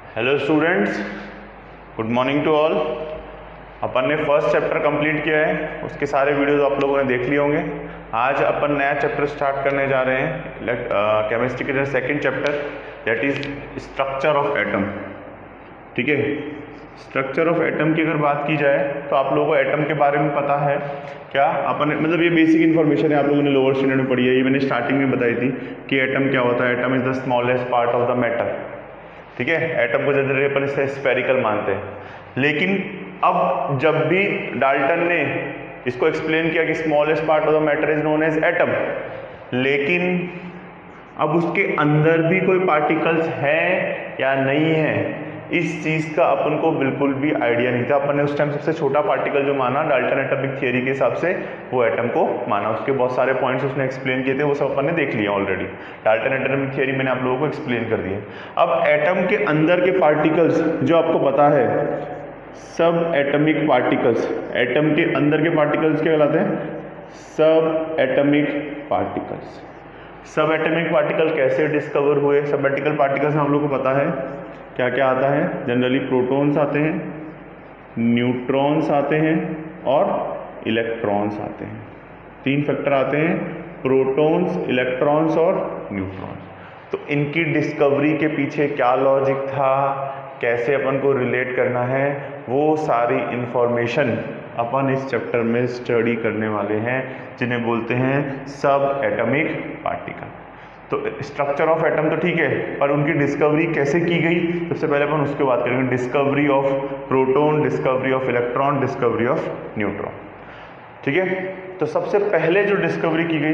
Hello students, good morning to all. अपन ने first chapter complete किया है, उसके सारे वीडियोस आप लोगों ने देख लिए होंगे। आज अपन नया चैप्टर स्टार्ट करने जा रहे हैं केमिस्ट्री के second chapter, that is structure of atom. ठीक है, स्ट्रक्चर ऑफ एटम की अगर बात की जाए तो आप लोगों को एटम के बारे में पता है क्या? अपन मतलब ये बेसिक इन्फॉर्मेशन है, आप लोगों ने लोअर स्टैंडर्ड में पढ़ी है, ये मैंने स्टार्टिंग में बताई थी कि एटम क्या होता है। Atom is the smallest part of the matter. ठीक है, एटम को जनरली अपन इससे स्फेरिकल मानते हैं, लेकिन अब जब भी डाल्टन ने इसको एक्सप्लेन किया कि smallest part of the matter is known as atom, लेकिन अब उसके अंदर भी कोई पार्टिकल्स हैं या नहीं है, इस चीज़ का अपन को बिल्कुल भी आइडिया नहीं था। अपन ने उस टाइम सबसे छोटा पार्टिकल जो माना डाल्टन एटॉमिक थियरी के हिसाब से, वो एटम को माना। उसके बहुत सारे पॉइंट्स उसने एक्सप्लेन किए थे, वो सब अपन ने देख लिया ऑलरेडी। डाल्टन एटॉमिक थियरी मैंने आप लोगों को एक्सप्लेन कर दिया। अब एटम के अंदर के पार्टिकल्स जो आपको पता है, सब एटॉमिक पार्टिकल्स, एटम के अंदर के पार्टिकल्स क्या कहलाते हैं? सब एटॉमिक पार्टिकल्स। सब एटॉमिक पार्टिकल कैसे डिस्कवर हुए? सब एटॉमिक पार्टिकल्स में हम लोग को पता है क्या क्या आता है। जनरली प्रोटॉन्स आते हैं, न्यूट्रॉन्स आते हैं और इलेक्ट्रॉन्स आते हैं। तीन फैक्टर आते हैं, प्रोटॉन्स, इलेक्ट्रॉन्स और न्यूट्रॉन्स। तो इनकी डिस्कवरी के पीछे क्या लॉजिक था, कैसे अपन को रिलेट करना है, वो सारी इंफॉर्मेशन अपन इस चैप्टर में स्टडी करने वाले हैं, जिन्हें बोलते हैं सब एटॉमिक पार्टिकल। तो स्ट्रक्चर ऑफ एटम तो ठीक है, पर उनकी डिस्कवरी कैसे की गई, सबसे पहले अपन उसके बात करेंगे। Discovery of proton, discovery of electron, discovery of neutron. ठीक है, तो सबसे पहले जो डिस्कवरी की गई,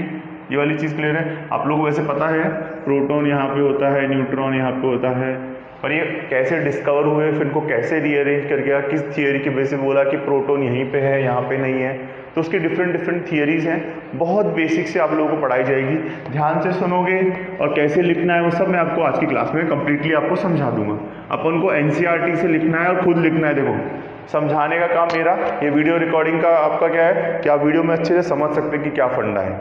ये वाली चीज़ क्लियर है? आप लोगों को वैसे पता है प्रोटॉन यहाँ पे होता है, न्यूट्रॉन यहाँ पे होता है, पर ये कैसे डिस्कवर हुए, फिर इनको कैसे रीअरेंज कर गया, किस थियरी के बेसिस बोला कि प्रोटॉन यहीं पे है, यहाँ पे नहीं है। तो उसकी डिफरेंट थियरीज हैं, बहुत बेसिक से आप लोगों को पढ़ाई जाएगी। ध्यान से सुनोगे और कैसे लिखना है वो सब मैं आपको आज की क्लास में कंप्लीटली आपको समझा दूंगा। अपन को एनसीईआरटी से लिखना है और खुद लिखना है। देखो, समझाने का काम मेरा, ये वीडियो रिकॉर्डिंग का आपका क्या है कि आप वीडियो में अच्छे से समझ सकते हैं कि क्या फंडा है।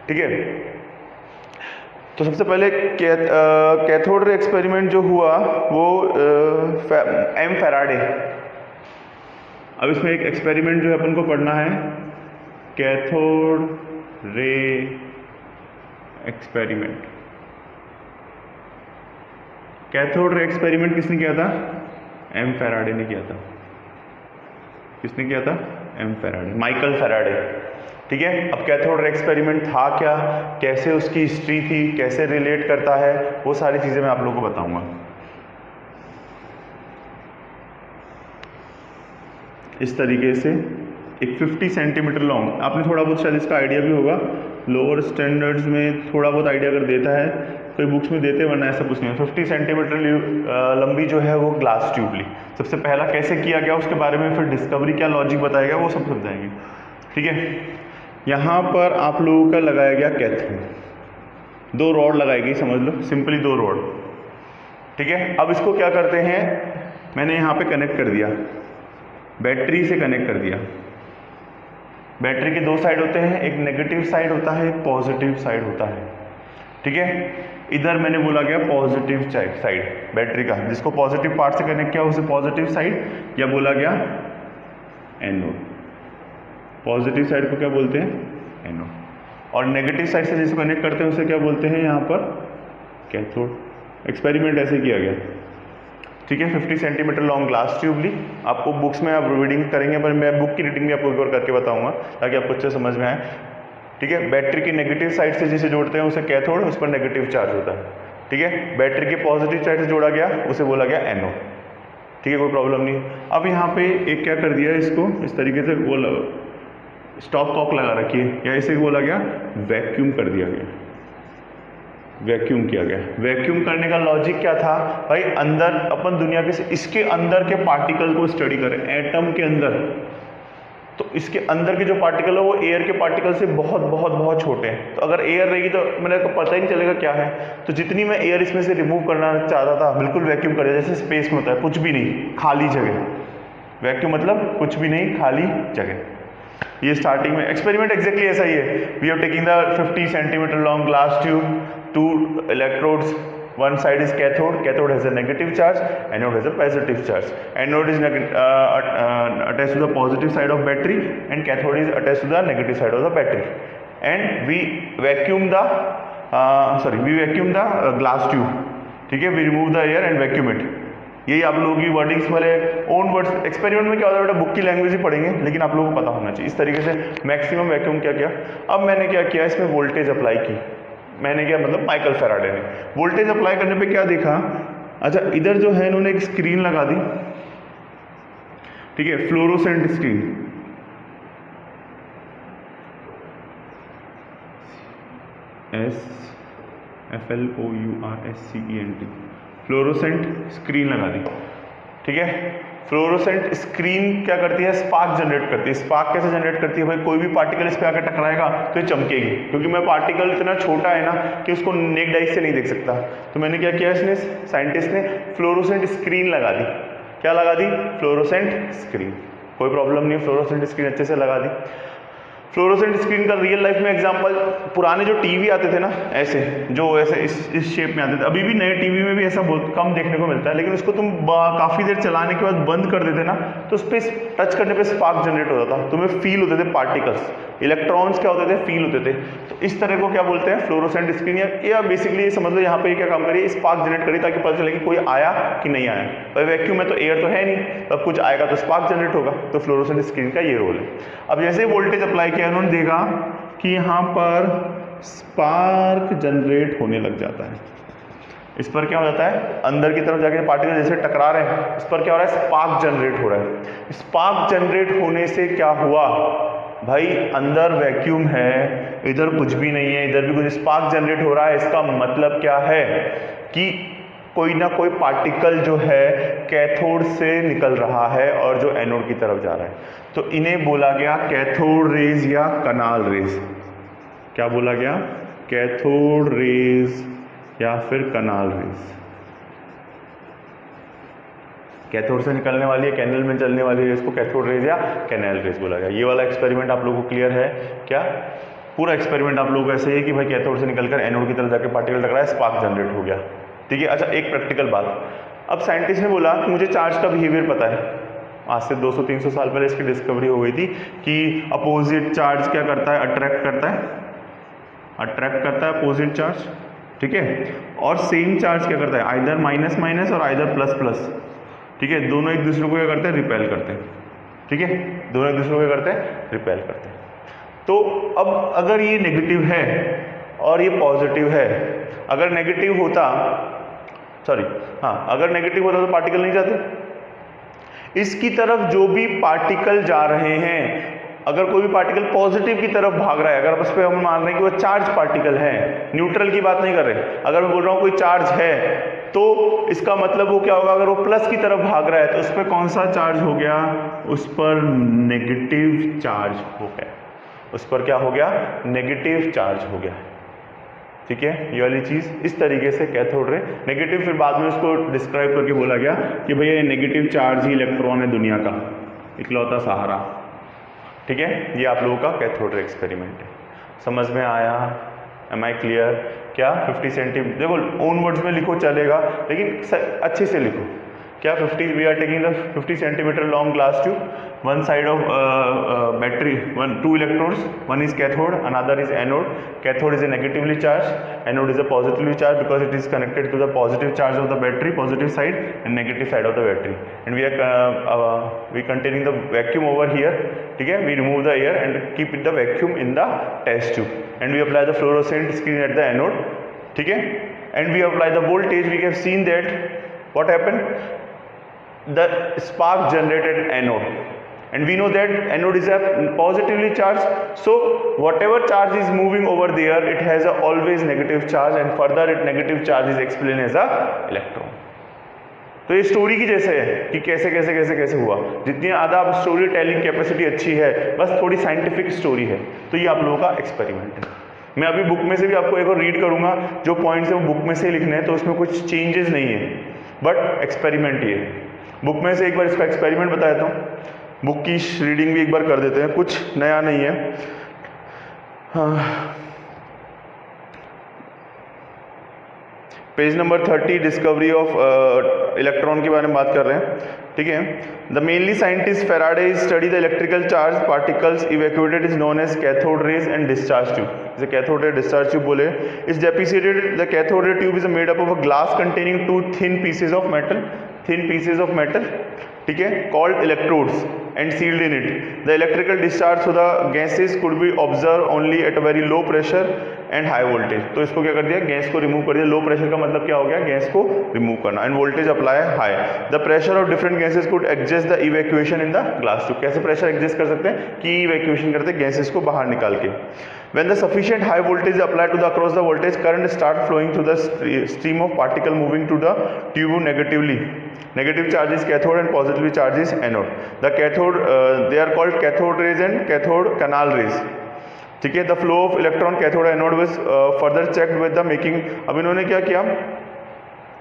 ठीक है, तो सबसे पहले कैथोड रे एक्सपेरिमेंट जो हुआ वो एम फैराडे। अब इसमें एक एक्सपेरिमेंट जो है अपन को पढ़ना है, cathode ray experiment. Cathode ray experiment किसने किया था? एम फैराडे ने किया था। किसने किया था? M Faraday, Michael Faraday. ठीक है, अब कैथोड रे एक्सपेरिमेंट था क्या, कैसे उसकी हिस्ट्री थी, कैसे रिलेट करता है, वो सारी चीजें मैं आप लोगों को बताऊंगा। इस तरीके से एक 50 सेंटीमीटर लॉन्ग, आपने थोड़ा बहुत शायद इसका आइडिया भी होगा, लोअर स्टैंडर्ड्स में थोड़ा बहुत आइडिया अगर देता है, कोई बुक्स में देते, वरना ऐसा कुछ नहीं है। 50 सेंटीमीटर लंबी जो है वो ग्लास ट्यूब ली। सबसे पहला कैसे किया गया उसके बारे में, फिर डिस्कवरी क्या लॉजिक बताया गया, वो सब समझाएंगे। ठीक है, यहाँ पर आप लोगों का लगाया गया कैथोड, 2 रॉड लगाई गई, समझ लो सिंपली 2 रॉड। ठीक है, अब इसको क्या करते हैं, मैंने यहाँ पे कनेक्ट कर दिया, बैटरी से कनेक्ट कर दिया। बैटरी के 2 साइड होते हैं, एक नेगेटिव साइड होता है, एक पॉजिटिव साइड होता है। ठीक है, इधर मैंने बोला गया पॉजिटिव साइड बैटरी का, जिसको पॉजिटिव पार्ट से कनेक्ट किया उसे पॉजिटिव साइड, या बोला गया एनोड। पॉजिटिव साइड को क्या बोलते हैं? एनोड। और नेगेटिव साइड से जिसको कनेक्ट करते हैं उसे क्या बोलते हैं यहाँ पर? कैथोड। एक्सपेरिमेंट ऐसे किया गया। ठीक है, 50 सेंटीमीटर लॉन्ग ग्लास ट्यूब ली। आपको बुक्स में आप रीडिंग करेंगे, पर मैं बुक की रीडिंग भी आपको एक बार करके बताऊंगा ताकि आपको अच्छे समझ में आए। ठीक है, बैटरी की नेगेटिव साइड से जिसे जोड़ते हैं उसे कैथोड, उस पर नेगेटिव चार्ज होता है। ठीक है, बैटरी के पॉजिटिव साइड से जोड़ा गया उसे बोला गया एनोड। ठीक है, कोई प्रॉब्लम नहीं। अब यहाँ पे एक क्या कर दिया, इसको इस तरीके से वो स्टॉप कॉक लगा रखी है, या इसे बोला गया वैक्यूम कर दिया गया, वैक्यूम किया गया। वैक्यूम करने का लॉजिक क्या था भाई? अंदर अपन दुनिया के इसके अंदर के पार्टिकल को स्टडी करें, एटम के अंदर, तो इसके अंदर के जो पार्टिकल है वो एयर के पार्टिकल से बहुत बहुत बहुत छोटे हैं। तो अगर एयर रहेगी तो मेरे को पता ही नहीं चलेगा क्या है। तो जितनी मैं एयर इसमें से रिमूव करना चाहता था, बिल्कुल वैक्यूम कर दिया, जैसे स्पेस में होता है, कुछ भी नहीं, खाली जगह। वैक्यूम मतलब कुछ भी नहीं, खाली जगह। ये स्टार्टिंग में एक्सपेरिमेंट एग्जैक्टली ऐसा ही है। We have taking the 50 centimetre long glass tube, 2 electrodes, One side is cathode. Cathode has a negative charge. Anode has a positive charge. Anode is attached to the positive side of battery, and cathode is attached to the negative side of the battery. And we vacuum the glass tube. ठीक है, we remove the air and vacuum it. यही आप लोगों की wordings वाले own words. Experiment में क्या होता है बेटा, बुक की लैंग्वेज ही पढ़ेंगे, लेकिन आप लोगों को पता होना चाहिए। इस तरीके से मैक्सिमम वैक्यूम क्या किया। अब मैंने क्या किया, इसमें वोल्टेज अप्लाई की। मैंने क्या मतलब माइकल फैराडे ने वोल्टेज अप्लाई करने पे क्या देखा, अच्छा इधर जो है इन्होंने एक स्क्रीन लगा दी, ठीक है, fluorescent screen. FLOURSCENT, fluorescent screen लगा दी, ठीक है। फ्लोरोसेंट स्क्रीन क्या करती है, स्पार्क जनरेट करती है। स्पार्क कैसे जनरेट करती है भाई, कोई भी पार्टिकल इस पे आकर टकराएगा तो ये चमकेगी, क्योंकि मैं पार्टिकल इतना छोटा है ना कि उसको नेक्ड आई से नहीं देख सकता। तो मैंने क्या किया, इसने साइंटिस्ट ने फ्लोरोसेंट स्क्रीन लगा दी। क्या लगा दी, फ्लोरोसेंट स्क्रीन। कोई प्रॉब्लम नहीं, फ्लोरोसेंट स्क्रीन अच्छे से लगा दी। फ्लोरोसेंट स्क्रीन का रियल लाइफ में एग्जांपल, पुराने जो टीवी आते थे ना ऐसे, जो ऐसे इस शेप में आते थे, अभी भी नए टीवी में भी ऐसा बहुत कम देखने को मिलता है, लेकिन उसको तुम काफ़ी देर चलाने के बाद बंद कर देते ना, तो उस पर टच करने पे स्पार्क जनरेट होता था, तुम्हें फील होते थे पार्टिकल्स, इलेक्ट्रॉन्स क्या होते थे, फील होते थे। तो इस तरह को क्या बोलते हैं, फ्लोरोसेंट स्क्रीन। या बेसिकली ये समझ लो यहाँ पे क्या काम करिए, स्पार्क जनरेट करिए ताकि पता चले कि कोई आया कि नहीं आया। भाई वैक्यूम में तो एयर तो है नहीं, अब कुछ आएगा तो स्पार्क जनरेट होगा। तो फ्लोरोसेंट स्क्रीन का ये रोल है। अब जैसे वोल्टेज अप्लाई किया, उन्होंने देखा कि यहाँ पर स्पार्क जनरेट होने लग जाता है। इस पर क्या हो जाता है, अंदर की तरफ जाके पार्टिकल जैसे टकरा रहे हैं, इस पर क्या हो रहा है, स्पार्क जनरेट हो रहा है। स्पार्क जनरेट होने से क्या हुआ भाई, अंदर वैक्यूम है, इधर कुछ भी नहीं है, इधर भी कुछ, स्पार्क जनरेट हो रहा है। इसका मतलब क्या है कि कोई ना कोई पार्टिकल जो है कैथोड से निकल रहा है और जो एनोड की तरफ जा रहा है। तो इन्हें बोला गया कैथोड रेज या कनाल रेज। क्या बोला गया, कैथोड रेज या फिर कनाल रेज। कैथोड से निकलने वाली है, कैनल में चलने वाली रेस को कैथोड रेज या कैनल रेस बोला गया। ये वाला एक्सपेरिमेंट आप लोगों को क्लियर है क्या? पूरा एक्सपेरिमेंट आप लोगों को ऐसे है कि भाई कैथोड से निकलकर एनोड की तरफ जाकर पार्टिकल टकराया, स्पार्क जनरेट हो गया, ठीक है। अच्छा एक प्रैक्टिकल बात, अब साइंटिस्ट ने बोला कि मुझे चार्ज का बिहेवियर पता है। आज से 200-300 साल पहले इसकी डिस्कवरी हो गई थी कि अपोजिट चार्ज क्या करता है, अट्रैक्ट करता है अपोजिट चार्ज, ठीक है। और सेम चार्ज क्या करता है, आइदर माइनस माइनस और आइदर प्लस प्लस, ठीक है। दोनों एक दूसरे को क्या करते हैं, रिपेल करते हैं, ठीक है। दोनों एक दूसरे को क्या करते हैं, रिपेल करते हैं। तो अब अगर ये नेगेटिव है और ये पॉजिटिव है, अगर नेगेटिव होता तो पार्टिकल नहीं जाते। इसकी तरफ जो भी पार्टिकल जा रहे हैं, अगर कोई भी पार्टिकल पॉजिटिव की तरफ भाग रहा है, अगर उस पर हम मान रहे हैं कि वो चार्ज पार्टिकल है, न्यूट्रल की बात नहीं कर रहे, अगर मैं बोल रहा हूँ कोई चार्ज है, तो इसका मतलब वो क्या होगा, अगर वो प्लस की तरफ भाग रहा है तो उस पर कौन सा चार्ज हो गया, उस पर नेगेटिव चार्ज हो गया। उस पर क्या हो गया, नेगेटिव चार्ज हो गया, ठीक है। ये वाली चीज इस तरीके से कैथोड रे नेगेटिव, फिर बाद में उसको डिस्क्राइब करके बोला गया कि भैया ये नेगेटिव चार्ज ही इलेक्ट्रॉन है दुनिया का इकलौता सहारा, ठीक है। ये आप लोगों का कैथोड रे एक्सपेरिमेंट है। समझ में आया, एम आई क्लियर? क्या 50 सेंटीमीटर, देखो ओन वर्ड्स में लिखो चलेगा, लेकिन अच्छे से लिखो। क्या 50, we are taking the 50 centimetre long glass tube, one side of battery, two electrodes, one is cathode, another is anode. Cathode is a negatively charged, anode is a positively charged because it is connected to the positive charge of the battery, positive side, and negative side of the battery. And we containing the vacuum over here, ठीक है। We remove the air and keep the vacuum in the test tube, and we apply the fluorescent screen at the anode, ठीक है। And we apply the voltage. We have seen that what happened, the spark generated anode. And we know that anode is a positively charged, so whatever charge is moving over there, it has a always negative charge, and further it negative charge is explained as a electron. तो ये story की जैसे है कि कैसे कैसे कैसे कैसे हुआ। जितनी ज़्यादा आप स्टोरी टेलिंग कैपेसिटी अच्छी है, बस थोड़ी साइंटिफिक स्टोरी है। तो ये आप लोगों का एक्सपेरिमेंट है। मैं अभी बुक में से भी आपको एक और रीड करूंगा, जो पॉइंट्स है वो बुक में से लिखने हैं, तो उसमें कुछ चेंजेस नहीं है, बट एक्सपेरिमेंट ये है। बुक में से एक बार इसका एक्सपेरिमेंट बता देता हूँ, बुक की रीडिंग भी एक बार कर देते हैं, कुछ नया नहीं है। Page number 30 discovery of electron के बारे में बात कर रहे हैं, ठीक है। The mainly scientist Faraday study the electrical charge particles evacuated is known as cathode rays and discharge tube, इसे कैथोड रे डिस्चार्ज ट्यूब बोले। Is depreciated the cathode ray tube is made up of a glass containing two thin pieces of metal, ठीक है, called electrodes and sealed in it. The electrical discharge through the gases could be observe only at a very low pressure and high voltage. तो इसको क्या कर दिया, gas को remove कर दिया। लो प्रेशर का मतलब क्या हो गया, गैस को रिमूव करना, end voltage apply high. The pressure of different gases could adjust the evacuation in the glass tube. कैसे प्रेशर एडजस्ट कर सकते हैं कि इवैक्यूएशन करते हैं गैसेज को बाहर निकाल के। When the sufficient high voltage is applied to the across the voltage current start flowing through the stream of particle moving to the tube negatively. Negative charge is cathode and positive charge is anode. The cathode they are called cathode rays and cathode canal rays, ठीक है। The flow of electron cathode anode was further checked with the making। अब इन्होंने क्या किया,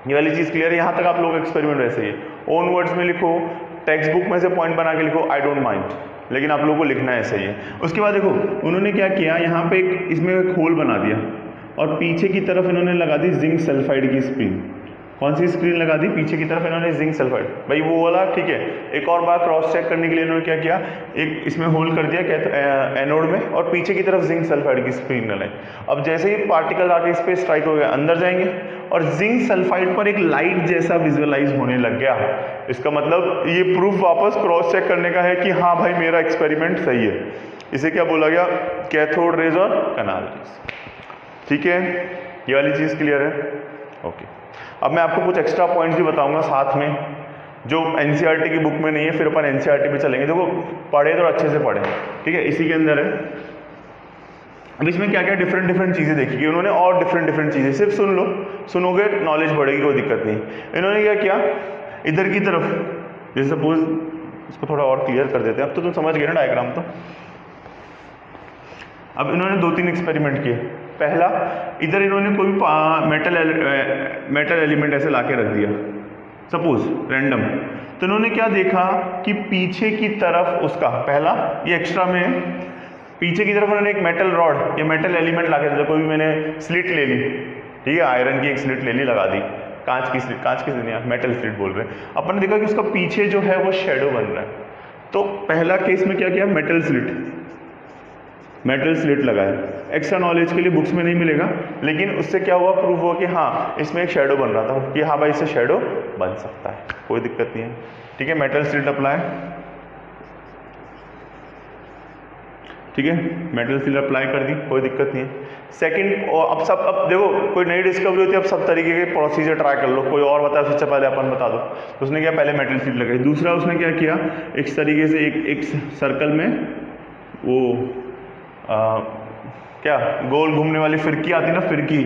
ये वाली चीज clear है, यहाँ तक आप लोग एक्सपेरिमेंट वैसे ही ओन वर्ड्स में लिखो, टेक्स्ट बुक में से पॉइंट बना के लिखो, आई डोंट माइंड, लेकिन आप लोगों को लिखना है ऐसे ही है। उसके बाद देखो उन्होंने क्या किया, यहाँ पे इसमें एक होल बना दिया और पीछे की तरफ इन्होंने लगा दी जिंक सल्फाइड की स्क्रीन। कौन सी स्क्रीन लगा दी, पीछे की तरफ इन्होंने जिंक सल्फाइड, भाई वो वाला, ठीक है। एक और बार क्रॉस चेक करने के लिए इन्होंने क्या किया, एक इसमें होल कर दिया एनोड में और पीछे की तरफ जिंक सल्फाइड की स्क्रीन लगाई। अब जैसे ही पार्टिकल आके इस पे स्ट्राइक हो गया, अंदर जाएंगे और जिंक सल्फाइड पर एक लाइट जैसा विजुअलाइज होने लग गया। इसका मतलब ये प्रूफ वापस क्रॉस चेक करने का है कि हाँ भाई मेरा एक्सपेरिमेंट सही है। इसे क्या बोला गया, कैथोड रेज और कैनाल रेज, ठीक है। ये वाली चीज क्लियर है, ओके। अब मैं आपको कुछ एक्स्ट्रा पॉइंट्स भी बताऊंगा साथ में जो एनसीईआरटी की बुक में नहीं है, फिर अपन एनसीईआरटी पे चलेंगे। देखो पढ़े तो अच्छे से पढ़े, ठीक है, इसी के अंदर है। अब इसमें क्या क्या डिफरेंट चीज़ें देखी गई उन्होंने, और डिफरेंट चीज़ें सिर्फ सुन लो, सुनोगे नॉलेज बढ़ेगी, कोई दिक्कत नहीं। इन्होंने क्या किया, इधर की तरफ जैसे सपोज इसको थोड़ा और क्लियर कर देते हैं, अब तो तुम समझ गए ना डायग्राम। तो अब इन्होंने 2-3 एक्सपेरिमेंट किए। पहला, इधर इन्होंने कोई मेटल एलिमेंट ऐसे लाके रख दिया सपोज रैंडम। तो इन्होंने क्या देखा कि पीछे की तरफ उसका, पहला ये एक्स्ट्रा में है, पीछे की तरफ उन्होंने एक मेटल रॉड या मेटल एलिमेंट ला के दिया। कोई भी मैंने स्लिट ले ली, ठीक है, आयरन की एक स्लिट ले ली, लगा दी, कांच की स्लिट, मेटल स्लिट बोल रहे हैं। अपन ने देखा कि उसका पीछे जो है वो शेडो बन रहा है। तो पहला केस में क्या किया, मेटल स्लिट लगाया। एक्स्ट्रा नॉलेज के लिए बुक्स में नहीं मिलेगा, लेकिन उससे क्या हुआ, प्रूफ हुआ कि हाँ इसमें एक शेडो बन रहा था, कि हाँ भाई इससे शेडो बन सकता है, कोई दिक्कत नहीं है, ठीक है। मेटल स्लिट अप्लाई, ठीक है, मेटल स्लिट अप्लाई कर दी, कोई दिक्कत नहीं है। सेकंड, और अब देखो कोई नई डिस्कवरी होती है, अब सब तरीके के प्रोसीजर ट्राई कर लो, कोई और बताया उससे पहले अपन बता दो। तो उसने क्या, पहले मेटल स्लिट लगाई। दूसरा उसने क्या किया, इस तरीके से एक सर्कल में वो क्या गोल घूमने वाली फिरकी आती है ना, फिरकी,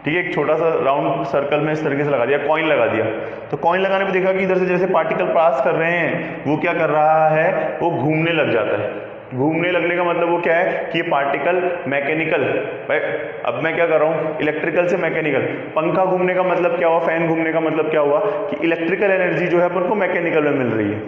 ठीक है, एक छोटा सा राउंड सर्कल में इस तरीके से लगा दिया, कॉइन लगा दिया। तो कॉइन लगाने पे देखा कि इधर से जैसे पार्टिकल पास कर रहे हैं, वो क्या कर रहा है, वो घूमने लग जाता है। घूमने लगने का मतलब वो क्या है कि ये पार्टिकल मैकेनिकल, भाई अब मैं क्या कर रहा हूँ, इलेक्ट्रिकल से मैकेनिकल। पंखा घूमने का मतलब क्या हुआ, फैन घूमने का मतलब क्या हुआ कि इलेक्ट्रिकल एनर्जी जो है अपन को मैकेनिकल में मिल रही है,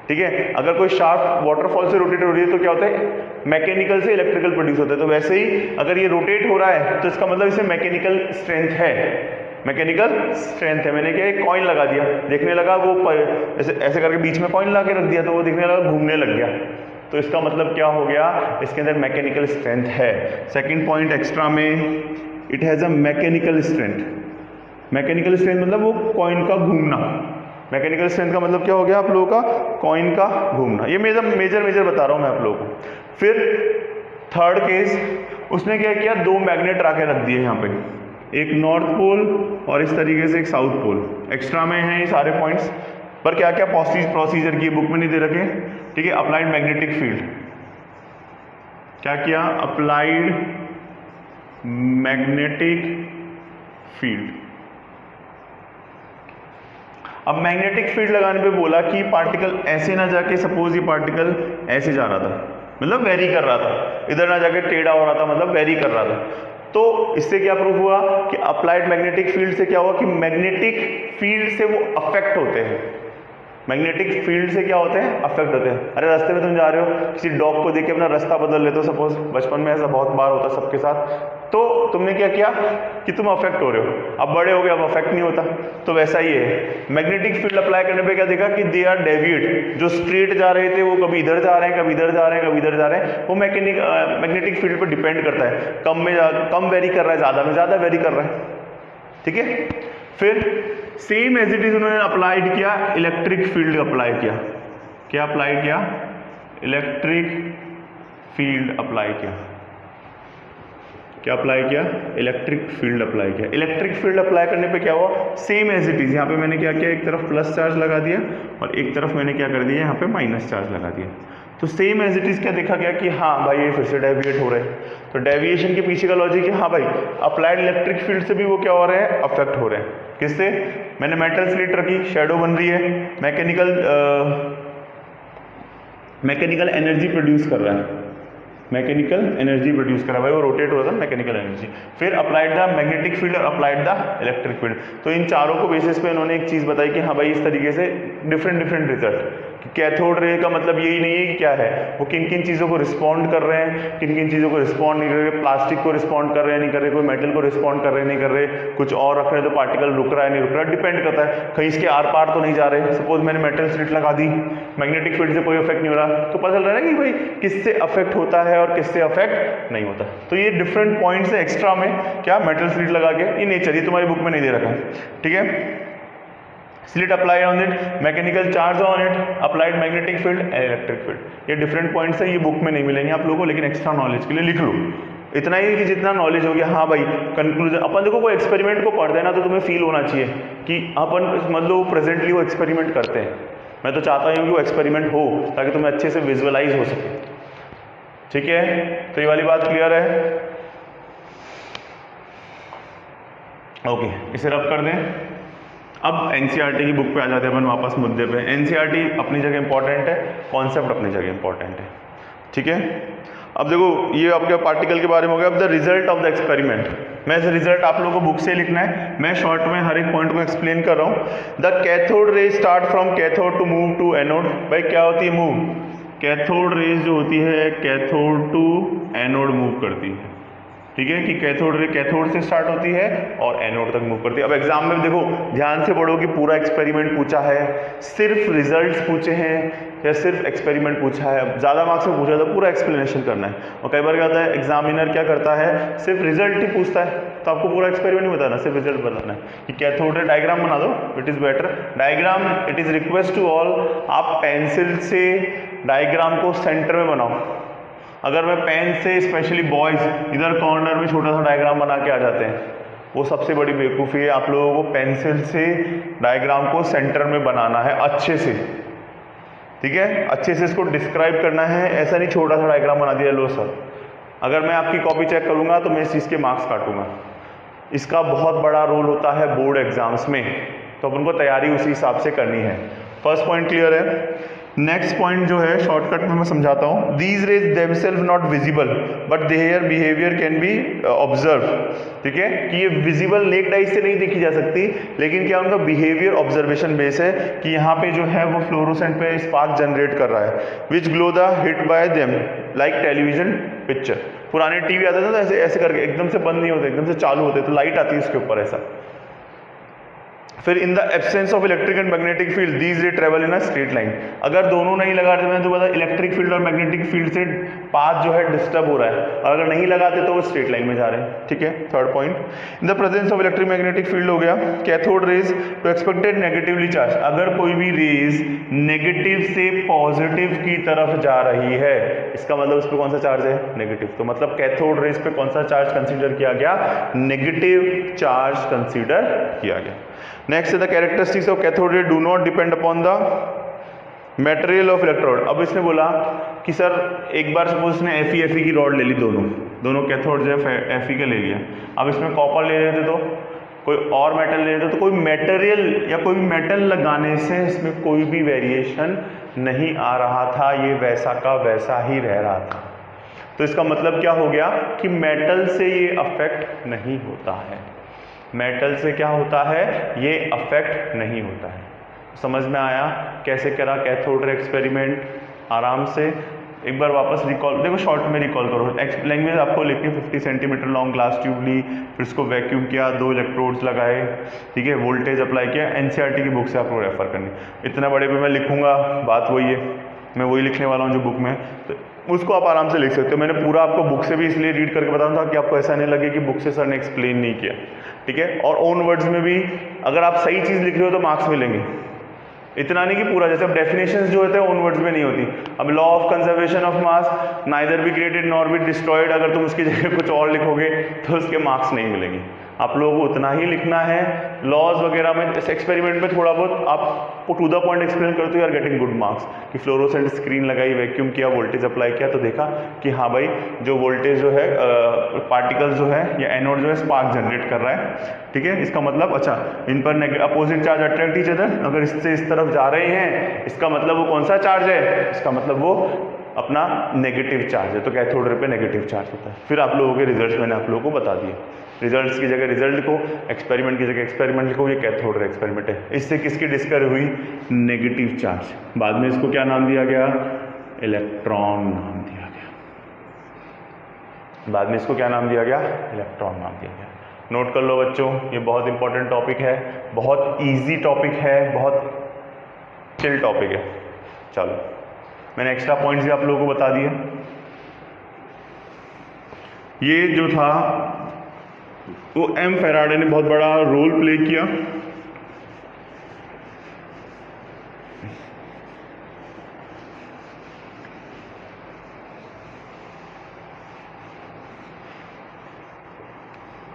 ठीक है। अगर कोई शाफ्ट वाटरफॉल से रोटेट हो रही है तो क्या होता है, मैकेनिकल से इलेक्ट्रिकल प्रोड्यूस होता है। तो वैसे ही अगर ये रोटेट हो रहा है तो इसका मतलब इसमें मैकेनिकल स्ट्रेंथ है, मैंने क्या एक कॉइन लगा दिया, देखने लगा वो ऐसे करके बीच में कॉइन ला के रख दिया, तो वो देखने लगा घूमने लग गया। तो इसका मतलब क्या हो गया, इसके अंदर मैकेनिकल स्ट्रेंथ है। सेकेंड पॉइंट एक्स्ट्रा में, it has a mechanical strength. Mechanical strength मतलब वो कॉइन का घूमना। मैकेनिकल स्ट्रेंथ का मतलब क्या हो गया आप लोगों का, कॉइन का घूमना। ये मेजर बता रहा हूँ मैं आप लोगों को। फिर थर्ड केस, उसने क्या किया, 2 मैग्नेट रखे रख दिए यहाँ पे, एक नॉर्थ पोल और इस तरीके से एक साउथ पोल। एक्स्ट्रा में है ये सारे पॉइंट्स, पर क्या क्या प्रोसीजर की बुक में नहीं दे रखे, ठीक है। अप्लाइड मैग्नेटिक फील्ड, क्या किया, अप्लाइड मैग्नेटिक फील्ड। अब मैग्नेटिक फील्ड लगाने पे बोला कि पार्टिकल ऐसे ना जाके, सपोज ये पार्टिकल ऐसे जा रहा था, मतलब वेरी कर रहा था, इधर ना जाके टेढ़ा हो रहा था, मतलब वेरी कर रहा था। तो इससे क्या प्रूफ हुआ कि अप्लाइड मैग्नेटिक फील्ड से क्या हुआ कि मैग्नेटिक फील्ड से वो अफेक्ट होते हैं। मैग्नेटिक फील्ड से क्या होते हैं, अफेक्ट होते हैं। अरे रास्ते में तुम जा रहे हो, किसी डॉग को देख के अपना रास्ता बदल लेते हो, सपोज बचपन में ऐसा बहुत बार होता है सबके साथ, तो तुमने क्या किया कि तुम अफेक्ट हो रहे हो, अब बड़े हो गए अब अफेक्ट नहीं होता। तो वैसा ही है, मैग्नेटिक फील्ड अप्लाई करने पे क्या देखा कि दे आर डेविएट, जो स्ट्रेट जा रहे थे वो कभी इधर जा रहे हैं, कभी इधर जा रहे हैं, कभी इधर जा रहे हैं। वो मैग्नेटिक फील्ड पर डिपेंड करता है, कम वेरी कर रहा है, ज़्यादा में ज़्यादा वेरी कर रहा है, ठीक है। फिर सेम एज इट इज उन्होंने अप्लाइड किया, इलेक्ट्रिक फील्ड अप्लाई किया। क्या अप्लाई किया, इलेक्ट्रिक फील्ड अप्लाई किया। क्या अप्लाई किया, इलेक्ट्रिक फील्ड अप्लाई किया। इलेक्ट्रिक फील्ड अप्लाई करने पे क्या हुआ, सेम एज इट इज, यहाँ पे मैंने क्या किया, एक तरफ प्लस चार्ज लगा दिया और एक तरफ मैंने क्या कर दिया, यहाँ पे माइनस चार्ज लगा दिया। तो सेम एज इट इज क्या देखा गया कि हाँ भाई ये फिर से डेविएट हो रहे हैं। तो डेविएशन के पीछे का लॉजिक है, हाँ भाई अप्लाइड इलेक्ट्रिक फील्ड से भी वो क्या हो रहे हैं, अफेक्ट हो रहे हैं। किससे, मैंने मेटल स्लिट रखी, शेडो बन रही है, मैकेनिकल एनर्जी प्रोड्यूस कर रहा है, मैकेनिकल एनर्जी प्रोड्यूस करा भाई, वो रोटेट हो रहा था मैकेनिकल एनर्जी। फिर अप्लाइड द मैग्नेटिक फील्ड और अप्लाइड द इलेक्ट्रिक फील्ड। तो इन चारों को बेसिस पे इन्होंने एक चीज़ बताई कि हाँ भाई इस तरीके से डिफरेंट रिजल्ट। कैथोड रे का मतलब यही नहीं है कि क्या है, वो किन किन चीज़ों को रिस्पॉन्ड कर रहे हैं, किन किन चीज़ों को रिस्पॉन्ड नहीं कर रहे, प्लास्टिक को रिस्पॉन्ड कर रहे हैं नहीं कर रहे, कोई मेटल को रिस्पॉन्ड कर रहे नहीं कर रहे, कुछ और रख रहे हैं तो पार्टिकल रुक रहा है नहीं रुक रहा, डिपेंड करता है, कहीं इसके आर पार तो नहीं जा रहे। सपोज मैंने मेटल स्लिट लगा दी, मैग्नेटिक फील्ड से कोई इफेक्ट नहीं हो रहा, तो पता चल रहा है कि भाई किससे अफेक्ट होता है और किससे अफेक्ट नहीं होता। तो ये डिफरेंट पॉइंट्स है एक्स्ट्रा में, क्या मेटल स्लिट लगा के, ये नेचर, ये तुम्हारी बुक में नहीं दे रखा, ठीक है। Slit apply on it, mechanical charge on it, applied magnetic field and electric field. ये डिफरेंट पॉइंट्स है, ये बुक में नहीं मिलेंगे आप लोगों को, लेकिन एक्स्ट्रा नॉलेज के लिए लिख लो इतना ही कि जितना नॉलेज हो गया। हाँ भाई कंक्लूजन, अपन देखो कोई एक्सपेरिमेंट को पढ़ते हैं ना तो तुम्हें फील होना चाहिए कि अपन मतलब प्रेजेंटली वो एक्सपेरिमेंट करते हैं। मैं तो चाहता हूँ कि वो एक्सपेरिमेंट हो ताकि तुम्हें अच्छे से विजुअलाइज हो सके, ठीक है। तो ये वाली बात क्लियर है, ओके, इसे रब कर दें। अब एनसीईआरटी की बुक पे आ जाते हैं अपन वापस मुद्दे पे। एनसीईआरटी अपनी जगह इंपॉर्टेंट है, कॉन्सेप्ट अपनी जगह इंपॉर्टेंट है, ठीक है। अब देखो ये आपके पार्टिकल के बारे में हो गया। अब the result of the experiment, मैं रिजल्ट आप लोगों को बुक से लिखना है, मैं शॉर्ट में हर एक पॉइंट को एक्सप्लेन कर रहा हूँ। The cathode ray start from cathode to move to anode. भाई क्या होती है मूव, कैथोड रेज जो होती है कैथोड टू एनोड मूव करती है, ठीक है, कि कैथोड रे कैथोड से स्टार्ट होती है और एनोड तक मूव करती है। अब एग्जाम में देखो ध्यान से पढ़ो कि पूरा एक्सपेरिमेंट पूछा है, सिर्फ रिजल्ट्स पूछे हैं या सिर्फ एक्सपेरिमेंट पूछा है। ज़्यादा मार्क्स में पूछा तो पूरा एक्सप्लेनेशन करना है। और कई बार क्या होता है एग्जामिनर क्या करता है, सिर्फ रिजल्ट ही पूछता है, तो आपको पूरा एक्सपेरिमेंट नहीं बताना, सिर्फ रिजल्ट बताना है कि कैथोड रे डायग्राम बना दो, it is better diagram. It is request to all, आप पेंसिल से डायग्राम को सेंटर में बनाओ। अगर मैं पेन से, स्पेशली बॉयज़ इधर कॉर्नर में छोटा सा डायग्राम बना के आ जाते हैं, वो सबसे बड़ी बेवकूफ़ी है। आप लोगों को पेंसिल से डायग्राम को सेंटर में बनाना है अच्छे से, ठीक है, अच्छे से इसको डिस्क्राइब करना है। ऐसा नहीं छोटा सा डायग्राम बना दिया लो सर, अगर मैं आपकी कॉपी चेक करूँगा तो मैं इस चीज़ के मार्क्स काटूंगा। इसका बहुत बड़ा रोल होता है बोर्ड एग्जाम्स में, तो अपन को तैयारी उसी हिसाब से करनी है। फर्स्ट पॉइंट क्लियर है। नेक्स्ट पॉइंट जो है शॉर्टकट में मैं समझाता हूँ। These rays themselves not visible but their behaviour can be observe, ठीक है, कि ये विजिबल नेक्ड आई से नहीं देखी जा सकती, लेकिन क्या उनका बिहेवियर ऑब्जर्वेशन बेस है कि यहाँ पे जो है वो फ्लोरोसेंट पे स्पार्क जनरेट कर रहा है, which glow the hit by them like television picture. पुराने टीवी आते थे तो ऐसे ऐसे करके एकदम से बंद नहीं होते, एकदम से चालू होते, तो लाइट आती है उसके ऊपर ऐसा। फिर in the absence of electric and magnetic field these ray travel in a straight line. अगर दोनों नहीं लगाते, मैंने तो बताया इलेक्ट्रिक फील्ड और मैग्नेटिक फील्ड से पाथ जो है डिस्टर्ब हो रहा है, और अगर नहीं लगाते तो वो स्ट्रेट लाइन में जा रहे हैं, ठीक है। Third point, in the presence of electric magnetic field हो गया। Cathode rays to expected negatively charge, अगर कोई भी रेज नेगेटिव से पॉजिटिव की तरफ जा रही है, इसका मतलब उस पर कौन सा चार्ज है, नेगेटिव। तो मतलब कैथोड रेज पे कौन सा चार्ज कंसीडर किया गया, नेगेटिव चार्ज कंसीडर किया गया। Next the characteristics of cathode ray do not depend upon the material of electrode. अब इसने बोला कि सर एक बार सपोज इसने Fe की रॉड ले ली, दोनों कैथोड जो है Fe का ले लिया, अब इसमें कॉपर ले लेते तो कोई और मेटल ले लेते तो कोई मटेरियल या कोई मेटल लगाने से इसमें कोई भी वेरिएशन नहीं आ रहा था, ये वैसा का वैसा ही रह रहा था। तो इसका मतलब क्या हो गया कि मेटल से ये अफेक्ट नहीं होता है, मेटल से क्या होता है, ये अफेक्ट नहीं होता है। समझ में आया कैसे करा कैथोड रे एक्सपेरिमेंट? आराम से एक बार वापस रिकॉल, देखो शॉर्ट में रिकॉल करो। लैंग्वेज आपको लिखनी, 50 सेंटीमीटर लॉन्ग ग्लास ट्यूब ली, फिर उसको वैक्यूम किया, 2 इलेक्ट्रोड्स लगाए, ठीक है, वोल्टेज अप्लाई किया। एनसीईआरटी की बुक से आपको रेफर करनी। इतना बड़े पे मैं लिखूंगा, बात वही है, मैं वही लिखने वाला हूँ जो बुक में, तो उसको आप आराम से लिख सकते हो। मैंने पूरा आपको बुक से भी इसलिए रीड करके बताया था कि आपको ऐसा नहीं लगे कि बुक से सर ने एक्सप्लेन नहीं किया, ठीक है। और ओन वर्ड्स में भी अगर आप सही चीज़ लिख रहे हो तो मार्क्स मिलेंगे। इतना नहीं कि पूरा, जैसे अब डेफिनेशंस जो होते हैं ओन वर्ड्स में नहीं होती। अब law of conservation of mass, neither be created nor be destroyed, अगर तुम उसकी जगह कुछ और लिखोगे तो उसके मार्क्स नहीं मिलेंगे। आप लोगों को उतना ही लिखना है। लॉज वगैरह में इस एक्सपेरिमेंट में थोड़ा बहुत आप टू द पॉइंट एक्सप्लेन करते हो, you are getting good marks. कि फ्लोरोसेंट स्क्रीन लगाई, वैक्यूम किया, वोल्टेज अप्लाई किया, तो देखा कि हाँ भाई जो वोल्टेज जो है पार्टिकल्स जो है या एनोड जो है स्पार्क जनरेट कर रहा है, ठीक है। इसका मतलब अच्छा, इन पर opposite charge attract each other, अगर इससे इस तरफ जा रहे हैं इसका मतलब वो कौन सा चार्ज है? इसका मतलब वो अपना नेगेटिव चार्ज है, तो कैथोड रे पे नेगेटिव चार्ज होता है। फिर आप लोगों के रिजल्ट्स मैंने आप लोगों को बता दिए। रिजल्ट्स की जगह रिजल्ट लिखो, एक्सपेरिमेंट की जगह एक्सपेरिमेंट लिखो, ये कैथोड रे एक्सपेरिमेंट है। इससे किसकी डिस्कवरी हुई? Negative charge. बाद में इसको क्या नाम दिया गया? इलेक्ट्रॉन नाम दिया गया। बाद में इसको क्या नाम दिया गया? इलेक्ट्रॉन नाम दिया गया। नोट कर लो बच्चों, ये बहुत इंपॉर्टेंट टॉपिक है, बहुत ईजी टॉपिक है, बहुत चिल टॉपिक है। चलो, मैंने एक्स्ट्रा पॉइंट्स भी आप लोगों को बता दिए। ये जो था वो एम फेराडे ने बहुत बड़ा रोल प्ले किया।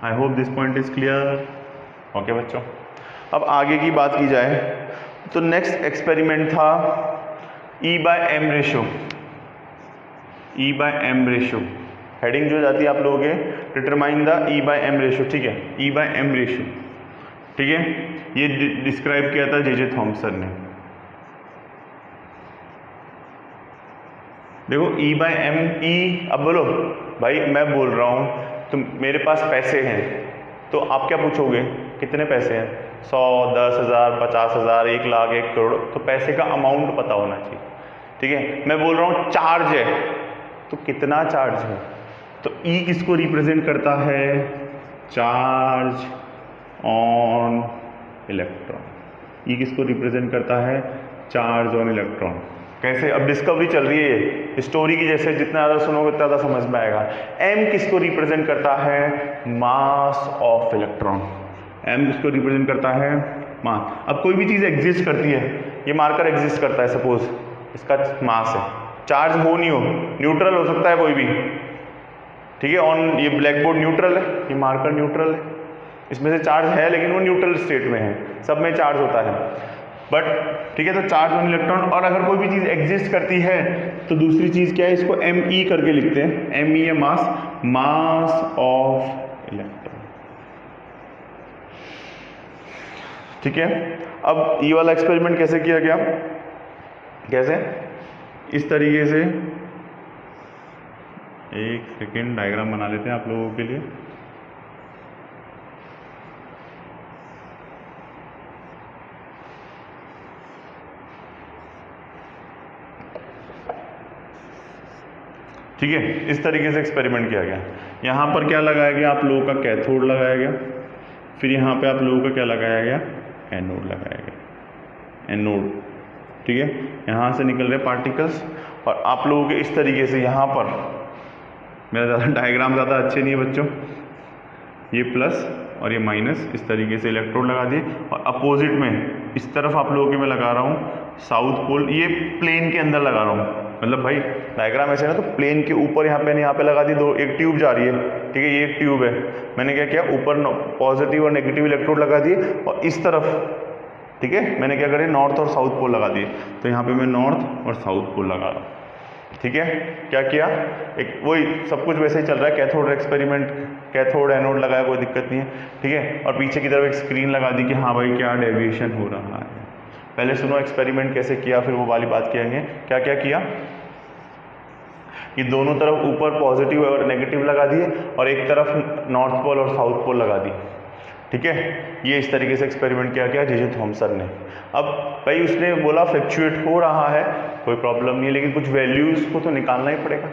I hope this point is clear. Okay बच्चों, अब आगे की बात की जाए तो नेक्स्ट एक्सपेरिमेंट था E/m ratio. E/m ratio heading जो जाती है आप लोगों के, डिटरमाइन द E/m रेशो, ठीक है, E/m रेशो, ठीक है। ये डिस्क्राइब किया था जे थॉमसन ने। देखो E/m, E, अब बोलो भाई, मैं बोल रहा हूँ तो मेरे पास पैसे हैं, तो आप क्या पूछोगे? कितने पैसे हैं? 100, 10,000, 50,000, 1 लाख, 1 करोड़। तो पैसे का अमाउंट पता होना चाहिए, ठीक है। मैं बोल रहा हूँ चार्ज है, तो कितना चार्ज है? तो E किसको रिप्रेजेंट करता है? Charge on electron. E किसको रिप्रेजेंट करता है? Charge on electron. कैसे? अब डिस्कवरी चल रही है स्टोरी की, जैसे जितना ज़्यादा सुनोगे उतना ज़्यादा समझ में आएगा। M किसको रिप्रेजेंट करता है? Mass of electron. M किसको रिप्रेजेंट करता है? मास। अब कोई भी चीज़ एग्जिस्ट करती है, ये मार्कर एग्जिस्ट करता है, सपोज इसका मास है, चार्ज हो नहीं हो, न्यूट्रल हो सकता है कोई भी, ठीक है। ऑन ये ब्लैक बोर्ड न्यूट्रल है, ये मार्कर न्यूट्रल है, इसमें से चार्ज है लेकिन वो न्यूट्रल स्टेट में है, सब में चार्ज होता है, बट ठीक है। तो चार्ज ऑन इलेक्ट्रॉन, और अगर कोई भी चीज़ एग्जिस्ट करती है तो दूसरी चीज़ क्या है? इसको ME करके लिखते हैं। ME है मास, मास ऑफ इलेक्ट्रॉन, ठीक है। अब ये वाला एक्सपेरिमेंट कैसे किया गया? कैसे? इस तरीके से, एक सेकेंड डायग्राम बना लेते हैं आप लोगों के लिए। ठीक है, इस तरीके से एक्सपेरिमेंट किया गया। यहाँ पर क्या लगाया गया? आप लोगों का कैथोड लगाया गया, फिर यहाँ पे आप लोगों का क्या लगाया गया? एनोड लगाया गया, एनोड, ठीक है। यहाँ से निकल रहे पार्टिकल्स, और आप लोगों के इस तरीके से यहाँ पर, मेरा ज़्यादा डायग्राम ज़्यादा अच्छे नहीं है बच्चों, ये प्लस और ये माइनस, इस तरीके से इलेक्ट्रोड लगा दिए, और अपोजिट में इस तरफ आप लोगों के मैं लगा रहा हूँ साउथ पोल, ये प्लेन के अंदर लगा रहा हूँ, मतलब भाई डायग्राम ऐसे ना, तो प्लेन के ऊपर यहाँ पे लगा दी, दो, एक ट्यूब जा रही है, ठीक है, ये एक ट्यूब है। मैंने क्या किया? ऊपर पॉजिटिव और नेगेटिव इलेक्ट्रोड लगा दिए, और इस तरफ, ठीक है, मैंने क्या करे? नॉर्थ और साउथ पोल लगा दिए। तो यहाँ पे मैं नॉर्थ और साउथ पोल लगा रहा हूँ, ठीक है। क्या किया? एक वही सब कुछ वैसे ही चल रहा है, कैथोड एक्सपेरिमेंट, कैथोड एनोड लगाया, कोई दिक्कत नहीं है, ठीक है। और पीछे की तरफ एक स्क्रीन लगा दी कि हाँ भाई क्या डेविएशन हो रहा है। पहले सुनो एक्सपेरिमेंट कैसे किया, फिर वो वाली बात करेंगे। क्या क्या किया? ये दोनों तरफ ऊपर पॉजिटिव और नेगेटिव लगा दिए, और एक तरफ नॉर्थ पोल और साउथ पोल लगा दी, ठीक है, ये इस तरीके से एक्सपेरिमेंट किया गया जे थॉमसन ने। अब भाई उसने बोला फ्लक्चुएट हो रहा है, कोई प्रॉब्लम नहीं है, लेकिन कुछ वैल्यूज़ को तो निकालना ही पड़ेगा,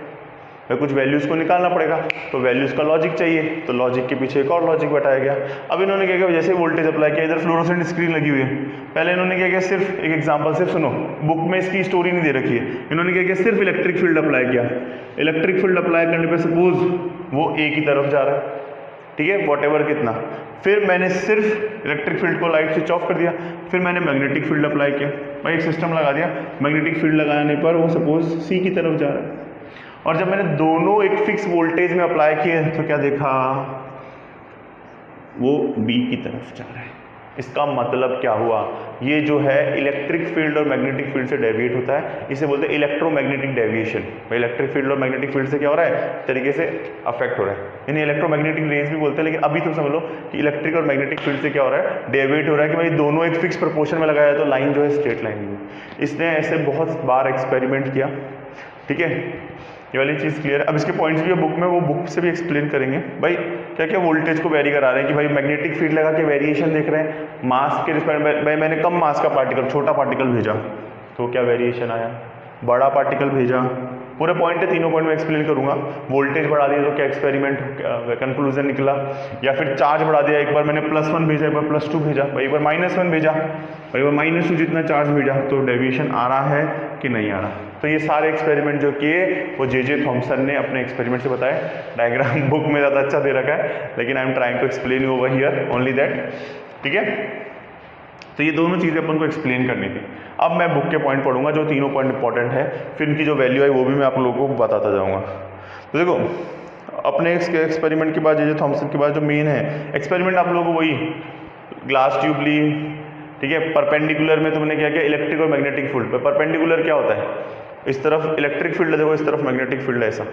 भाई कुछ वैल्यूज़ को निकालना पड़ेगा, तो वैल्यूज़ का लॉजिक चाहिए, तो लॉजिक के पीछे एक और लॉजिक बताया गया। अब इन्होंने क्या किया, जैसे वोल्टेज अप्लाई किया, इधर फ्लोरोसेंट स्क्रीन लगी हुई है, पहले इन्होंने क्या किया, सिर्फ एक एग्जांपल, सिर्फ सुनो, बुक में इसकी स्टोरी नहीं दे रखी है, इन्होंने क्या किया, सिर्फ इलेक्ट्रिक फील्ड अप्लाई किया। इलेक्ट्रिक फील्ड अप्लाई करने पर सपोज वो ए की तरफ जा रहा है, ठीक है, वॉट कितना, फिर मैंने सिर्फ इलेक्ट्रिक फील्ड को लाइट स्विच ऑफ कर दिया, फिर मैंने मैग्नेटिक फील्ड अप्लाई किया, भाई एक सिस्टम लगा दिया, मैग्नेटिक फील्ड लगाने पर वो सपोज सी की तरफ जा रहा है, और जब मैंने दोनों एक फिक्स वोल्टेज में अप्लाई किए तो क्या देखा, वो बी की तरफ जा रहा है। इसका मतलब क्या हुआ, ये जो है इलेक्ट्रिक फील्ड और मैग्नेटिक फील्ड से डेविएट होता है, इसे बोलते हैं इलेक्ट्रोमैग्नेटिक डेविएशन। भाई इलेक्ट्रिक फील्ड और मैग्नेटिक फील्ड से क्या हो रहा है, तरीके से अफेक्ट हो रहा है, इन्हें इलेक्ट्रोमैग्नेटिक रेंज भी बोलते हैं। लेकिन अभी तुम समझ लो कि इलेक्ट्रिक और मैग्नेटिक फील्ड से क्या हो रहा है, डेविएट हो रहा है, कि भाई दोनों एक फिक्स प्रोपोर्शन में लगाया तो लाइन जो है स्ट्रेट लाइन है। इसने ऐसे बहुत बार एक्सपेरिमेंट किया, ठीक है, ये वाली चीज़ क्लियर है। अब इसके पॉइंट्स भी है बुक में, वो बुक से भी एक्सप्लेन करेंगे। भाई क्या क्या वोल्टेज को वेरी करा रहे हैं, कि भाई मैग्नेटिक फील्ड लगा के वेरिएशन देख रहे हैं, मास के रिस्पेक्ट में, भाई मैंने कम मास का पार्टिकल, छोटा पार्टिकल भेजा तो क्या वेरिएशन आया, बड़ा पार्टिकल भेजा, पूरे पॉइंट है, तीनों पॉइंट में एक्सप्लेन करूंगा। वोल्टेज बढ़ा दिया तो क्या एक्सपेरिमेंट कंक्लूजन निकला, या फिर चार्ज बढ़ा दिया, एक बार मैंने +1 भेजा, एक बार +2 भेजा, भाई एक बार -1 भेजा, भाई एक बार -2 जितना चार्ज भेजा, तो डेविएशन आ रहा है कि नहीं आ रहा। तो ये सारे एक्सपेरिमेंट जो किए वो जे थॉमसन ने अपने एक्सपेरिमेंट से बताए। डायग्राम बुक में ज़्यादा अच्छा दे रखा है, लेकिन I am trying to explain you over here only that, ठीक है। तो ये दोनों चीज़ें अपन को एक्सप्लेन करनी थी। अब मैं बुक के पॉइंट पढ़ूंगा, जो तीनों पॉइंट इंपॉर्टेंट है, फिर इनकी जो वैल्यू है वो भी मैं आप लोगों को बताता जाऊंगा। तो देखो, अपने एक्सपेरिमेंट के बाद जे थॉमसन के बाद जो मेन है एक्सपेरिमेंट, आप लोगों को वही ग्लास ट्यूब ली, ठीक है, परपेंडिकुलर में तुमने क्या किया, इलेक्ट्रिक और मैग्नेटिक फील्ड। परपेंडिकुलर क्या होता है, इस तरफ इलेक्ट्रिक फील्ड है, देखो इस तरफ मैग्नेटिक फील्ड है, ऐसा,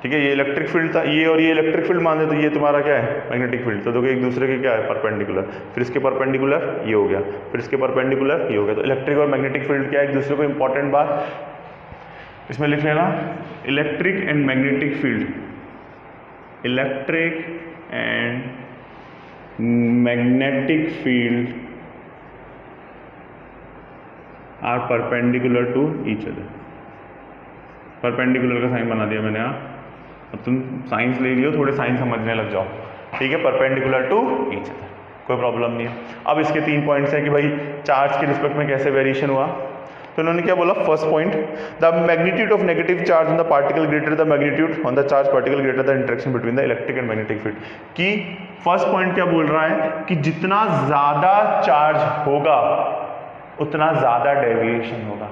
ठीक है, ये इलेक्ट्रिक फील्ड था, ये और ये इलेक्ट्रिक फील्ड मान दे, तो ये तुम्हारा क्या है, मैग्नेटिक फील्ड। तो देखो एक दूसरे के क्या है, परपेंडिकुलर, फिर इसके परपेंडिकुलर ये हो गया, फिर इसके परपेंडिकुलर ये हो गया। तो इलेक्ट्रिक और मैग्नेटिक फील्ड क्या है, एक दूसरे को, इंपॉर्टेंट बात इसमें लिख लेना, electric and magnetic field, electric and magnetic field are perpendicular to each other. Perpendicular का साइन बना दिया मैंने यहाँ, अब तुम साइंस ले लियो, थोड़े साइंस समझने लग जाओ, ठीक है, परपेंडिकुलर टू ईच अदर, कोई प्रॉब्लम नहीं है। अब इसके 3 पॉइंट्स है कि भाई चार्ज के रिस्पेक्ट में कैसे वेरिएशन हुआ। तो उन्होंने क्या बोला, first point, the magnitude of negative charge on the particle greater the magnitude on the charge particle greater the interaction between the electric and magnetic field. कि फर्स्ट पॉइंट क्या बोल रहा है, कि जितना ज़्यादा चार्ज होगा उतना ज़्यादा डेविएशन होगा,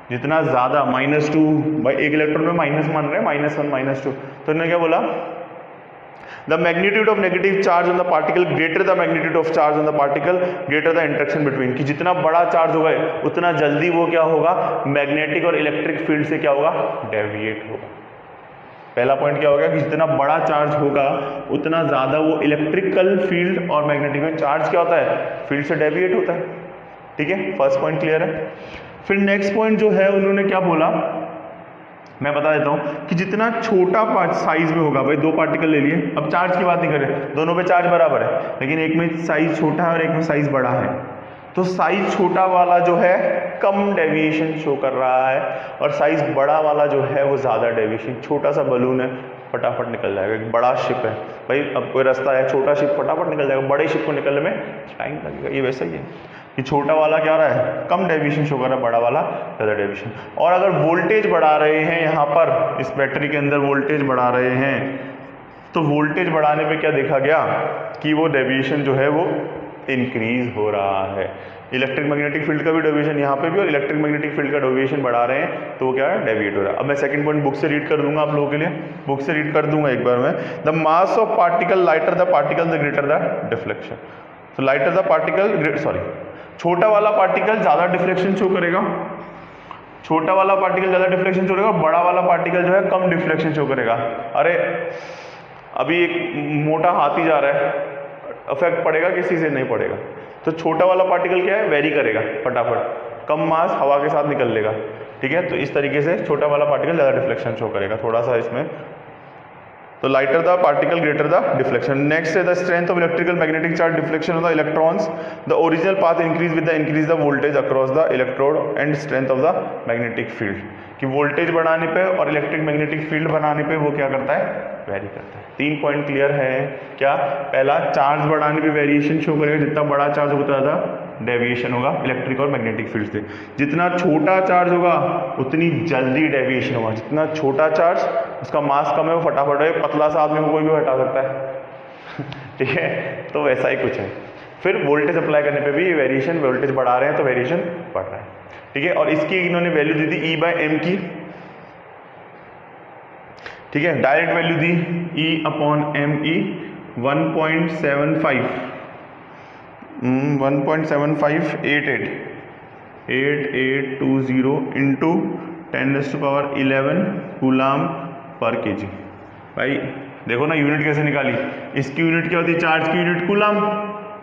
जितना ज़्यादा -2, भाई एक इलेक्ट्रॉन में माइनस मान रहे हैं, -1 -2, तो इन्होंने क्या बोला, the magnitude of negative charge on the particle greater the magnitude of charge on the particle greater the interaction between. कि जितना बड़ा चार्ज होगा उतना जल्दी वो क्या होगा, मैग्नेटिक और इलेक्ट्रिक फील्ड से क्या होगा, डेविएट होगा। पहला पॉइंट क्या हो गया, कि जितना बड़ा चार्ज होगा उतना ज़्यादा वो इलेक्ट्रिकल फील्ड और मैग्नेटिक में चार्ज क्या होता है, फील्ड से डेविएट होता है, ठीक है, फर्स्ट पॉइंट क्लियर है। फिर नेक्स्ट पॉइंट जो है उन्होंने क्या बोला, मैं बता देता हूं, कि जितना छोटा साइज में होगा, भाई 2 पार्टिकल ले लिए, अब चार्ज की बात नहीं करें, दोनों पे चार्ज बराबर है, लेकिन एक में साइज छोटा है और एक में साइज बड़ा है, तो साइज छोटा वाला जो है कम डेविएशन शो कर रहा है, और साइज बड़ा वाला जो है वो ज़्यादा डेविएशन। छोटा सा बलून है, फटाफट निकल जाएगा, एक बड़ा शिप है, भाई अब कोई रास्ता है, छोटा शिप फटाफट निकल जाएगा, बड़े शिप को निकलने में टाइम लगेगा। ये वैसा ही है कि छोटा वाला क्या रहा है, कम डेविएशन शो कर रहा है, बड़ा वाला ज़्यादा डेविएशन। और अगर वोल्टेज बढ़ा रहे हैं, यहाँ पर इस बैटरी के अंदर वोल्टेज बढ़ा रहे हैं, तो वोल्टेज बढ़ाने पे क्या देखा गया, कि वो डेविएशन जो है वो इंक्रीज हो रहा है। इलेक्ट्रिक मैग्नेटिक फील्ड का भी डेविएशन यहाँ पे भी, और इलेक्ट्रिक मैग्नेटिक फील्ड का डेविएशन बढ़ा रहे हैं, तो वो क्या है, डेविएट हो रहा है। अब मैं सेकंड पॉइंट बुक से रीड कर दूंगा आप लोगों के लिए, बुक से रीड कर दूंगा एक बार मैं। The mass of particle lighter the particle the greater the deflection. तो लाइटर द पार्टिकल, सॉरी, छोटा वाला पार्टिकल ज़्यादा डिफ्लेक्शन शो करेगा, छोटा वाला पार्टिकल ज़्यादा डिफ्लेक्शन शो करेगा, बड़ा वाला पार्टिकल जो है कम डिफ्लेक्शन शो करेगा। अरे अभी एक मोटा हाथी जा रहा है, अफेक्ट पड़ेगा किसी से, नहीं पड़ेगा। तो छोटा वाला पार्टिकल क्या है, वेरी करेगा फटाफट, कम मास हवा के साथ निकल लेगा, ठीक है। तो इस तरीके से छोटा वाला पार्टिकल ज़्यादा डिफ्लेक्शन शो करेगा। थोड़ा सा इसमें तो lighter the particle greater the deflection. Next है the strength of electrical magnetic charge deflection of the electrons, the original path increase with the increase the voltage across the electrode and strength of the magnetic field. कि voltage बढ़ाने पे और electric magnetic field बनाने पे वो क्या करता है, वेरी करता है। 3 पॉइंट क्लियर है क्या? पहला, चार्ज बढ़ाने पे वेरिएशन शो करेगा, जितना बड़ा चार्ज होगा उतना ज़्यादा डेविएशन होगा इलेक्ट्रिक और मैग्नेटिक फील्ड से। जितना छोटा चार्ज होगा उतनी जल्दी डेविएशन होगा। जितना छोटा चार्ज, उसका मास कम है, वो फटाफट है, पतला सा आदमी को कोई भी हटा सकता है ठीक है, तो वैसा ही कुछ है। फिर वोल्टेज अप्लाई करने पे भी वेरिएशन, वोल्टेज बढ़ा रहे हैं तो वेरिएशन बढ़ रहा है, ठीक है। और इसकी इन्होंने वैल्यू दी थी E/m की, ठीक है। डायरेक्ट वैल्यू दी E/me 1.758820 इंटू 10⁻11 कूलाम पर केजी। भाई देखो ना यूनिट कैसे निकाली, इसकी यूनिट क्या होती है, चार्ज की यूनिट कूलाम,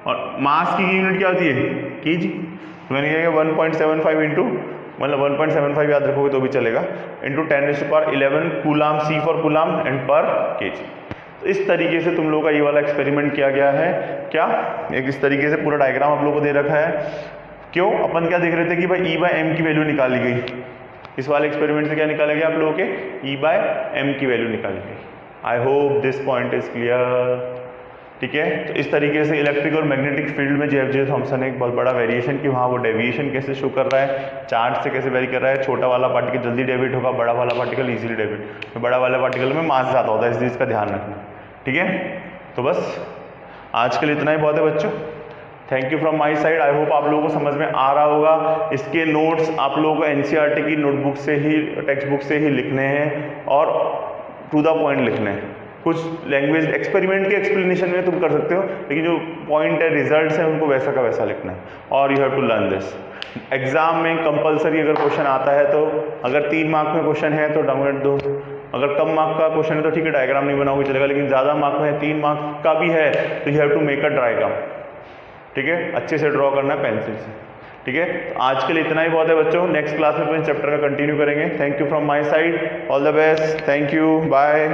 और मास की यूनिट क्या होती है, केजी। तो मैंने क्या किया 1.75 इंटू, मतलब 1.75 याद रखोगे तो भी चलेगा, into 10⁻11 coulomb, C for coulomb and पर केजी। तो इस तरीके से तुम लोगों का ये वाला एक्सपेरिमेंट किया गया है। क्या एक इस तरीके से पूरा डायग्राम आप लोगों को दे रखा है। क्यों, अपन क्या देख रहे थे कि भाई E/m की वैल्यू निकाली गई। इस वाले एक्सपेरिमेंट से क्या निकाला गया आप लोगों के, E/m की वैल्यू निकाली गई। I hope this point is clear, ठीक है। तो इस तरीके से इलेक्ट्रिक और मैग्नेटिक फील्ड में J.F.J. थॉम्सन ने एक बहुत बड़ा वेरिएशन कि वहाँ वो डेविएशन कैसे शो कर रहा है, चार्ज से कैसे वेरी कर रहा है। छोटा वाला पार्टिकल जल्दी डेविएट होगा, बड़ा वाला पार्टिकल इजीली डेविएट, तो बड़ा वाला पार्टिकल में मास ज़्यादा होता है, इसलिए इसका ध्यान रखना, ठीक है। तो बस आज के लिए इतना ही बहुत है बच्चों। Thank you from my side. I hope आप लोगों को समझ में आ रहा होगा। इसके नोट्स आप लोगों को NCERT की नोटबुक से ही, टेक्स्ट बुक से ही लिखने हैं और टू द पॉइंट लिखने हैं। कुछ लैंग्वेज एक्सपेरिमेंट के एक्सप्लेनेशन में तुम कर सकते हो, लेकिन जो पॉइंट है, रिजल्ट्स हैं, उनको वैसा का वैसा लिखना है। और you have to learn this. Exam में कंपलसरी अगर क्वेश्चन आता है तो, अगर 3 मार्क में क्वेश्चन है तो डाउनलोड दो, अगर कम मार्क का क्वेश्चन है तो ठीक है डायग्राम नहीं बनाओगे चलेगा, लेकिन ज़्यादा मार्क में है, 3 मार्क का भी है, तो you have to make a diagram, ठीक है। अच्छे से ड्रॉ करना है पेंसिल से, ठीक है। तो आज के लिए इतना ही बहुत है बच्चों। नेक्स्ट क्लास में अपन चैप्टर का कंटिन्यू करेंगे। Thank you from my side, all the best, thank you, bye.